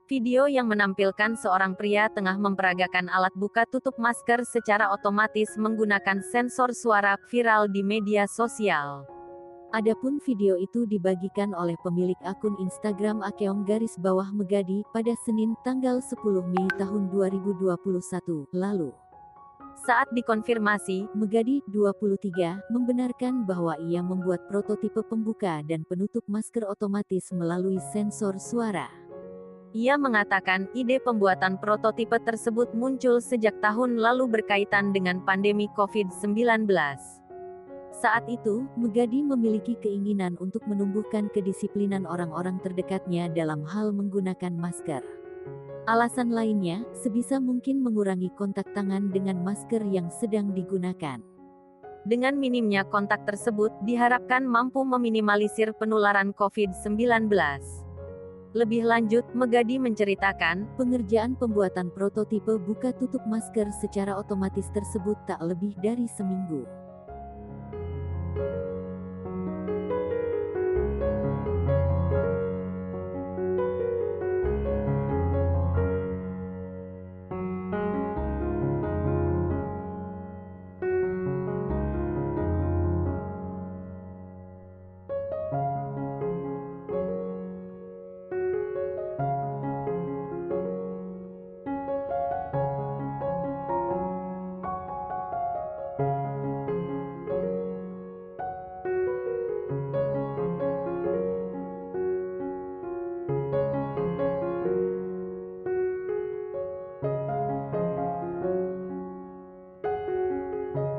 Video yang menampilkan seorang pria tengah memperagakan alat buka tutup masker secara otomatis menggunakan sensor suara viral di media sosial. Adapun video itu dibagikan oleh pemilik akun Instagram @Megadi pada Senin tanggal 10 Mei tahun 2021 lalu. Saat dikonfirmasi, Megadi, 23, membenarkan bahwa ia membuat prototipe pembuka dan penutup masker otomatis melalui sensor suara. ia mengatakan ide pembuatan prototipe tersebut muncul sejak tahun lalu berkaitan dengan pandemi COVID-19. Saat itu, Megadi memiliki keinginan untuk menumbuhkan kedisiplinan orang-orang terdekatnya dalam hal menggunakan masker. Alasan lainnya, sebisa mungkin mengurangi kontak tangan dengan masker yang sedang digunakan. Dengan minimnya kontak tersebut, diharapkan mampu meminimalisir penularan COVID-19. Lebih lanjut, Megadi menceritakan, pengerjaan pembuatan prototipe buka tutup masker secara otomatis tersebut tak lebih dari seminggu.